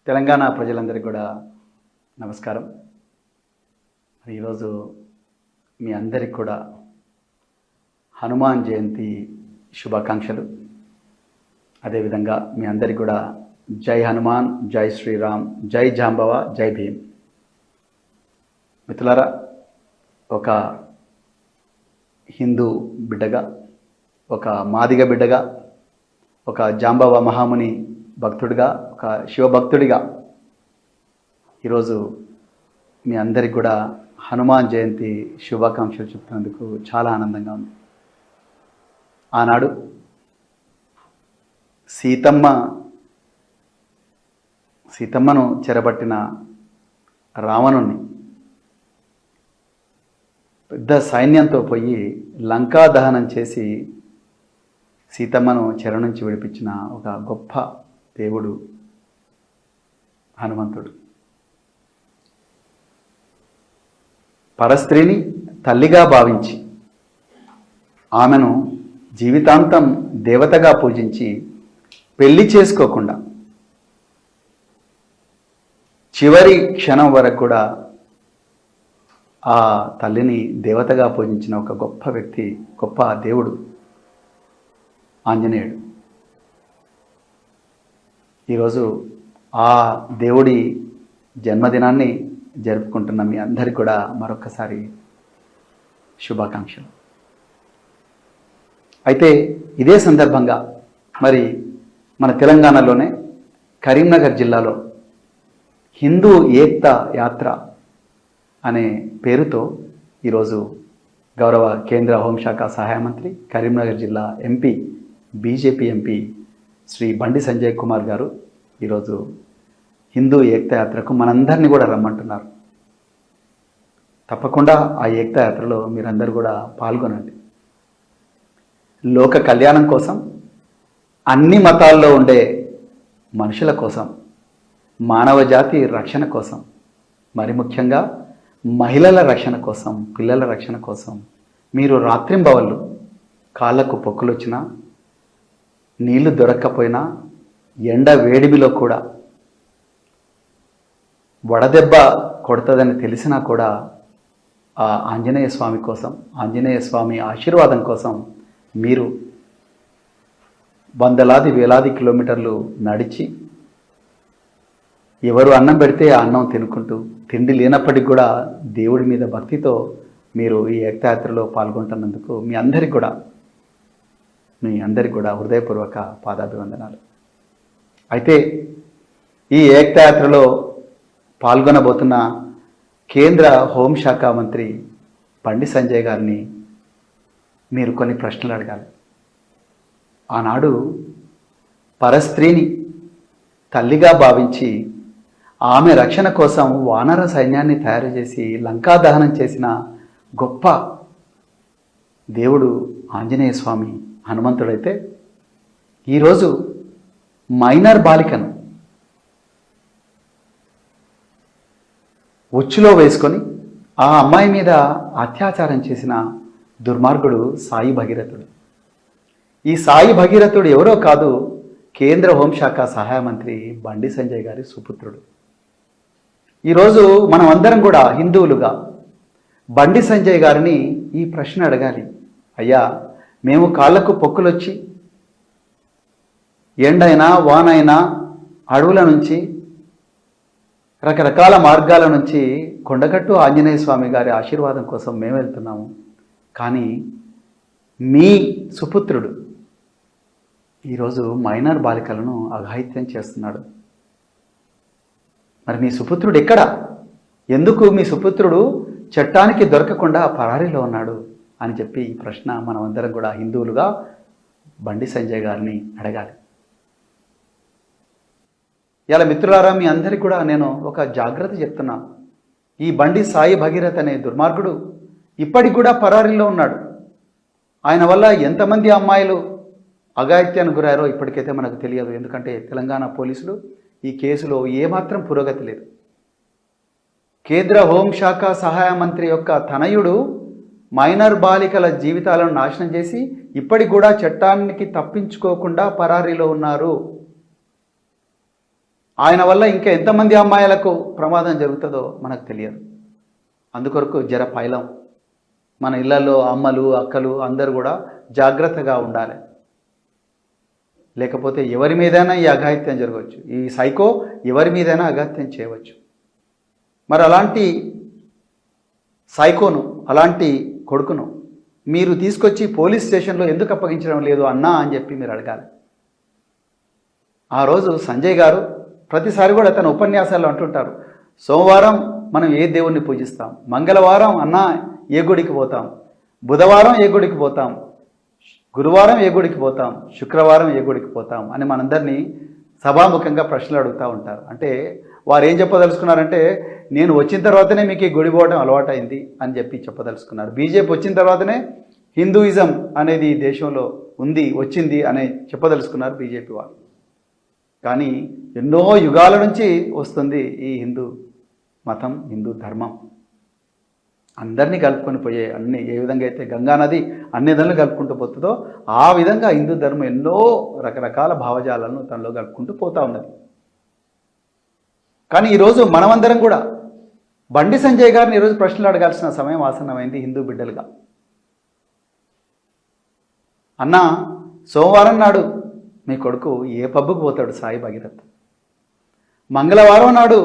తెలంగాణ ప్రజలందరికీ కూడా నమస్కారం. ఈరోజు మీ అందరికీ కూడా హనుమాన్ జయంతి శుభాకాంక్షలు. అదేవిధంగా మీ అందరికీ కూడా జై హనుమాన్, జై శ్రీరామ్, జై జాంబవ, జై భీమ్. మిత్రులారా, ఒక హిందూ బిడ్డగా, ఒక మాదిగ బిడ్డగా, ఒక జాంబవ మహాముని భక్తుడిగా, ఒక శివభక్తుడిగా ఈరోజు మీ అందరికి కూడా హనుమాన్ జయంతి శుభాకాంక్షలు చెప్తున్నందుకు చాలా ఆనందంగా ఉంది. ఆనాడు సీతమ్మను చెరబట్టిన రావణుణ్ణి పెద్ద సైన్యంతో పోయి లంకా దహనం చేసి సీతమ్మను చెర నుంచి విడిపించిన ఒక గొప్ప దేవుడు హనుమంతుడు. పరస్త్రీని తల్లిగా భావించి ఆమెను జీవితాంతం దేవతగా పూజించి పెళ్లి చేసుకోకుండా చివరి క్షణం వరకు కూడా ఆ తల్లిని దేవతగా పూజించిన ఒక గొప్ప వ్యక్తి, గొప్ప దేవుడు ఆంజనేయుడు. ఈరోజు ఆ దేవుడి జన్మదినాన్ని జరుపుకుంటున్న మీ అందరికీ కూడా మరొకసారి శుభాకాంక్షలు. అయితే ఇదే సందర్భంగా మరి మన తెలంగాణలోనే కరీంనగర్ జిల్లాలో హిందూ ఏక్తా యాత్ర అనే పేరుతో ఈరోజు గౌరవ కేంద్ర హోంశాఖ సహాయ మంత్రి, కరీంనగర్ జిల్లా MP, BJP MP Shri Bandi Sanjay Kumar గారు ఈరోజు హిందూ ఏక్తా యాత్రకు మనందరినీ కూడా రమ్మంటున్నారు. తప్పకుండా ఆ ఏక్తా యాత్రలో మీరందరూ కూడా పాల్గొనండి. లోక కళ్యాణం కోసం, అన్ని మతాల్లో ఉండే మనుషుల కోసం, మానవ జాతి రక్షణ కోసం, మరి ముఖ్యంగా మహిళల రక్షణ కోసం, పిల్లల రక్షణ కోసం మీరు రాత్రింబవళ్ళు కాళ్ళకు పొక్కులు వచ్చినా, నీళ్లు దొరక్కపోయినా, ఎండ వేడిమిలో కూడా వడదెబ్బ కొడుతుందని తెలిసినా కూడా ఆ ఆంజనేయ స్వామి కోసం, ఆంజనేయ స్వామి ఆశీర్వాదం కోసం మీరు వందలాది వేలాది కిలోమీటర్లు నడిచి, ఎవరు అన్నం పెడితే ఆ అన్నం తినుకుంటూ, తిండి లేనప్పటికీ కూడా దేవుడి మీద భక్తితో మీరు ఈ ఏకయాత్రలో పాల్గొంటున్నందుకు మీ అందరికీ కూడా హృదయపూర్వక పాదాభివందనాలు. అయితే ఈ ఏకయాత్రలో పాల్గొనబోతున్న కేంద్ర హోంశాఖ మంత్రి బండి సంజయ్ గారిని మీరు కొన్ని ప్రశ్నలు అడగాలి. ఆనాడు పరస్త్రీని తల్లిగా భావించి ఆమె రక్షణ కోసం వానర సైన్యాన్ని తయారు చేసి లంకా దహనం చేసిన గొప్ప దేవుడు ఆంజనేయ స్వామి హనుమంతుడైతే, ఈరోజు మైనర్ బాలికను ఉచ్చులో వేసుకొని ఆ అమ్మాయి మీద అత్యాచారం చేసిన దుర్మార్గుడు సాయి భగీరథుడు. ఈ సాయి భగీరథుడు ఎవరో కాదు, కేంద్ర హోంశాఖ సహాయ మంత్రి బండి సంజయ్ గారి సుపుత్రుడు. ఈరోజు మనం అందరం కూడా హిందువులుగా బండి సంజయ్ గారిని ఈ ప్రశ్న అడగాలి. అయ్యా, మేము కాళ్ళకు పొక్కులొచ్చి ఎండైనా వానైనా అడవుల నుంచి రకరకాల మార్గాల నుంచి కొండగట్టు ఆంజనేయ స్వామి గారి ఆశీర్వాదం కోసం మేము వెళ్తున్నాము. కానీ మీ సుపుత్రుడు ఈరోజు మైనర్ బాలికలను అఘాయిత్యం చేస్తున్నాడు. మరి మీ సుపుత్రుడు ఎక్కడ? ఎందుకు మీ సుపుత్రుడు చట్టానికి దొరకకుండా పరారీలో ఉన్నాడు అని చెప్పి ఈ ప్రశ్న మనం అందరం కూడా హిందువులుగా బండి సంజయ్ గారిని అడగాలి. ఇలా మిత్రులారా, మీ అందరికీ కూడా నేను ఒక జాగ్రత్త చెప్తున్నా. ఈ బండి సాయి భగీరథ్ అనే దుర్మార్గుడు ఇప్పటికి కూడా పరారీలో ఉన్నాడు. ఆయన వల్ల ఎంతమంది అమ్మాయిలు అఘాయిత్యానికి గురారో ఇప్పటికైతే మనకు తెలియదు. ఎందుకంటే తెలంగాణ పోలీసులు ఈ కేసులో ఏమాత్రం పురోగతి లేదు. కేంద్ర హోంశాఖ సహాయ మంత్రి యొక్క తనయుడు మైనర్ బాలికల జీవితాలను నాశనం చేసి ఇప్పటికి కూడా చట్టానికి తప్పించుకోకుండా పరారీలో ఉన్నారు. ఆయన వల్ల ఇంకా ఎంతమంది అమ్మాయిలకు ప్రమాదం జరుగుతుందో మనకు తెలియదు. అందుకొరకు జర పైలం మన ఇళ్లలో అమ్మలు అక్కలు అందరూ కూడా జాగ్రత్తగా ఉండాలి. లేకపోతే ఎవరి మీదైనా ఈ అఘాయిత్యం జరగవచ్చు. ఈ సైకో ఎవరి మీదైనా అఘాయిత్యం చేయవచ్చు. మరి అలాంటి సైకోను, అలాంటి కొడుకును మీరు తీసుకొచ్చి పోలీస్ స్టేషన్లో ఎందుకు అప్పగించడం లేదు అన్నా అని చెప్పి మీరు అడగాలి. ఆ రోజు సంజయ్ గారు ప్రతిసారి కూడా తన ఉపన్యాసాల్లో అంటుంటారు, సోమవారం మనం ఏ దేవుణ్ణి పూజిస్తాం, మంగళవారం అన్నా ఏ గుడికి పోతాం, బుధవారం ఏ గుడికి పోతాం, గురువారం ఏ గుడికి పోతాం, శుక్రవారం ఏ గుడికి పోతాం అని మనందరినీ సభాముఖంగా ప్రశ్నలు అడుగుతూ ఉంటారు. అంటే వారు ఏం చెప్పదలుచుకున్నారంటే, నేను వచ్చిన తర్వాతనే మీకు ఈ గుడి పోవడం అలవాటైంది అని చెప్పి చెప్పదలుచుకున్నారు. బీజేపీ వచ్చిన తర్వాతనే హిందూయిజం అనేది ఈ దేశంలో ఉంది, వచ్చింది అని చెప్పదలుచుకున్నారు బీజేపీ వాళ్ళు. కానీ ఎన్నో యుగాల నుంచి వస్తుంది ఈ హిందూ మతం, హిందూ ధర్మం. అందరినీ కలుపుకొని పోయే అన్ని, ఏ విధంగా అయితే గంగా నది అన్ని నదులను కలుపుకుంటూ పోతుందో ఆ విధంగా హిందూ ధర్మం ఎన్నో రకరకాల భావజాలను తనలో కలుపుకుంటూ పోతూ ఉన్నది. కానీ ఈరోజు మనమందరం కూడా బండి సంజయ్ గారిని ఈరోజు ప్రశ్నలు అడగాల్సిన సమయం ఆసన్నమైంది. హిందూ బిడ్డలుగా, అన్న సోమవారం నాడు మీ కొడుకు ఏ పబ్బుకు పోతాడు సాయి భగీరథ్, మంగళవారం నాడు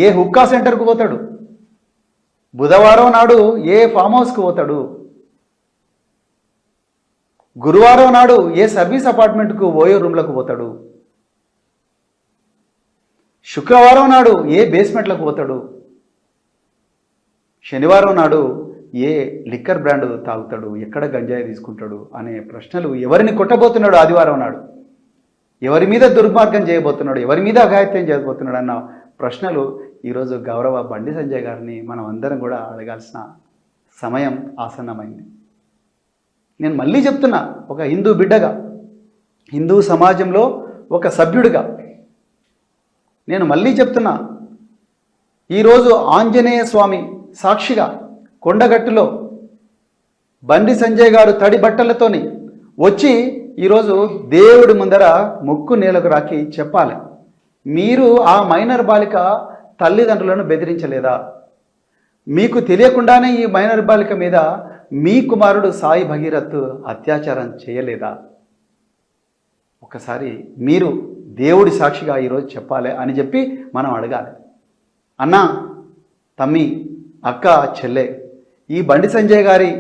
ఏ హుక్కా సెంటర్కు పోతాడు, బుధవారం నాడు ఏ ఫామ్ హౌస్కి పోతాడు, గురువారం నాడు ఏ సర్వీస్ అపార్ట్మెంట్కు ఓయో రూమ్లకు పోతాడు, శుక్రవారం నాడు ఏ బేస్మెంట్లకు పోతాడు, శనివారం నాడు ఏ లిక్కర్ బ్రాండ్ తాగుతాడు, ఎక్కడ గంజాయి తీసుకుంటాడు అనే ప్రశ్నలు, ఎవరిని కొట్టబోతున్నాడు ఆదివారం నాడు, ఎవరి మీద దుర్మార్గం చేయబోతున్నాడు, ఎవరి మీద అఘాయిత్యం చేయబోతున్నాడు అన్న ప్రశ్నలు ఈరోజు గౌరవ బండి సంజయ్ గారిని మనం అందరం కూడా అడగాల్సిన సమయం ఆసన్నమైంది. నేను మళ్ళీ చెప్తున్నా, ఒక హిందూ బిడ్డగా, హిందూ సమాజంలో ఒక సభ్యుడిగా నేను మళ్ళీ చెప్తున్నా, ఈరోజు ఆంజనేయ స్వామి సాక్షిగా కొండగట్టులో బండి సంజయ్ గారు తడి బట్టలతోని వచ్చి ఈరోజు దేవుడి ముందర ముక్కు నేలకు రాకి చెప్పాలి, మీరు ఆ మైనర్ బాలిక తల్లిదండ్రులను బెదిరించలేదా, మీకు తెలియకుండానే ఈ మైనర్ బాలిక మీద మీ కుమారుడు సాయి భగీరథ్ అత్యాచారం చేయలేదా, ఒకసారి మీరు దేవుడి సాక్షిగా ఈరోజు చెప్పాలి అని చెప్పి మనం అడగాలి. అన్నా, తమ్మి, అక్క, చెల్లె, ఈ బండి సంజయ్ గారి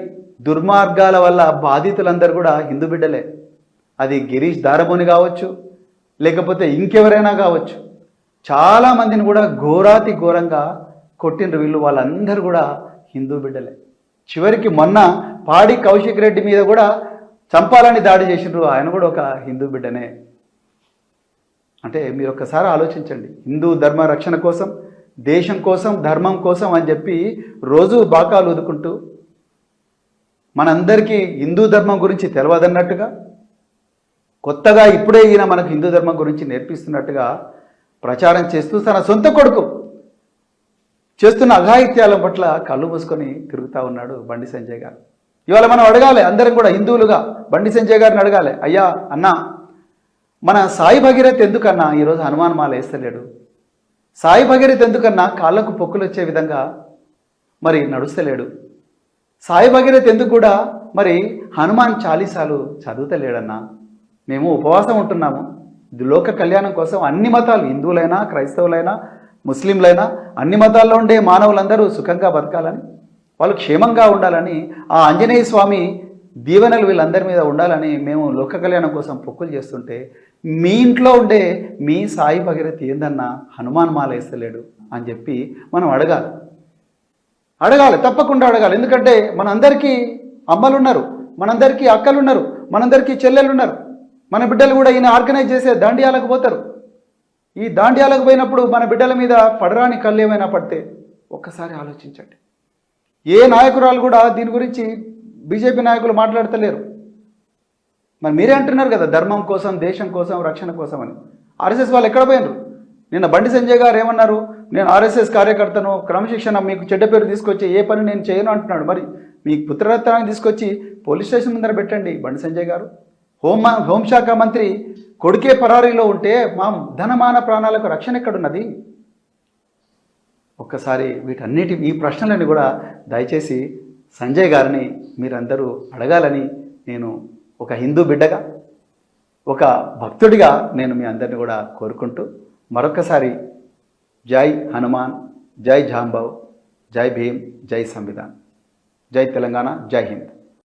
దుర్మార్గాల వల్ల బాధితులందరూ కూడా హిందూ బిడ్డలే. అది గిరీష్ దారబోని కావచ్చు, లేకపోతే ఇంకెవరైనా కావచ్చు. చాలామందిని కూడా ఘోరాతి ఘోరంగా కొట్టినరు వీళ్ళు, వాళ్ళందరూ కూడా హిందూ బిడ్డలే. చివరికి మొన్న పాడి కౌశిక్ రెడ్డి మీద కూడా చంపాలని దాడి చేసినారు, ఆయన కూడా ఒక హిందూ బిడ్డనే. అంటే మీరు ఒక్కసారి ఆలోచించండి, హిందూ ధర్మ రక్షణ కోసం, దేశం కోసం, ధర్మం కోసం అని చెప్పి రోజు బాకాలు ఊదుకుంటూ మనందరికీ హిందూ ధర్మం గురించి తెలియదన్నట్టుగా, కొత్తగా ఇప్పుడే ఈయన మనకు హిందూ ధర్మం గురించి నేర్పిస్తున్నట్టుగా ప్రచారం చేస్తూ తన సొంత కొడుకు చేస్తున్న అఘాయిత్యాల పట్ల కళ్ళు మూసుకొని తిరుగుతూ ఉన్నాడు బండి సంజయ్ గారు. ఇవాళ మనం అడగాలి, అందరం కూడా హిందువులుగా బండి సంజయ్ గారిని అడగాలి, అయ్యా అన్నా, మన సాయి భగీరథ్ ఎందుకన్నా ఈరోజు హనుమాన్ మాల వేస్తలేడు, సాయి భగీరథ్ ఎందుకన్నా కాళ్ళకు పొక్కులు వచ్చే విధంగా మరి నడుస్తలేడు, సాయి భగీరథ్ ఎందుకు కూడా మరి హనుమాన్ చాలీసాలు చదువుతలేడన్నా, మేము ఉపవాసం ఉంటున్నాము లోక కళ్యాణం కోసం, అన్ని మతాలు, హిందువులైనా క్రైస్తవులైనా ముస్లింలైనా అన్ని మతాల్లో ఉండే మానవులందరూ సుఖంగా బతకాలని, వాళ్ళు క్షేమంగా ఉండాలని, ఆ ఆంజనేయ స్వామి దీవెనలు వీళ్ళందరి మీద ఉండాలని మేము లోక కళ్యాణం కోసం పొక్కులు చేస్తుంటే, మీ ఇంట్లో ఉండే మీ సాయి భగీరథ్ ఏందన్నా హనుమాన్ మాల వేస్తలేడు అని చెప్పి మనం అడగాలి. తప్పకుండా అడగాలి. ఎందుకంటే మనందరికీ అమ్మలు ఉన్నారు, మనందరికీ అక్కలు ఉన్నారు, మనందరికీ చెల్లెలు ఉన్నారు. మన బిడ్డలు కూడా ఈయన ఆర్గనైజ్ చేసే దాండియాలకు పోతారు. ఈ దాండియాలకు పోయినప్పుడు మన బిడ్డల మీద పడరాని కళ్ళు ఏమైనా పడితే ఒక్కసారి ఆలోచించండి. ఏ నాయకురాలు కూడా దీని గురించి బీజేపీ నాయకులు మాట్లాడతలేరు. మరి మీరే అంటున్నారు కదా, ధర్మం కోసం, దేశం కోసం, రక్షణ కోసం అని. ఆర్ఎస్ఎస్ వాళ్ళు ఎక్కడ పోయినారు? నిన్న బండి సంజయ్ గారు ఏమన్నారు, నేను ఆర్ఎస్ఎస్ కార్యకర్తను, క్రమశిక్షణ, మీకు చెడ్డ పేరు తీసుకొచ్చి ఏ పని నేను చేయను అంటున్నాడు. మరి మీ పుత్రరత్నాన్ని తీసుకొచ్చి పోలీస్ స్టేషన్ ముందర పెట్టండి బండి సంజయ్ గారు. హోంశాఖ మంత్రి కొడుకే పరారీలో ఉంటే మా ధనమాన ప్రాణాలకు రక్షణ ఎక్కడున్నది? ఒక్కసారి ఈ ప్రశ్నలను కూడా దయచేసి సంజయ్ గారిని మీరందరూ అడగాలని నేను ఒక హిందూ బిడ్డగా, ఒక భక్తుడిగా నేను మీ అందరిని కూడా కోరుకుంటూ మరొకసారి జై హనుమాన్, జై జాంబవ్, జై భీమ్, జై సంవిధాన్, జై తెలంగాణ, జై హింద్.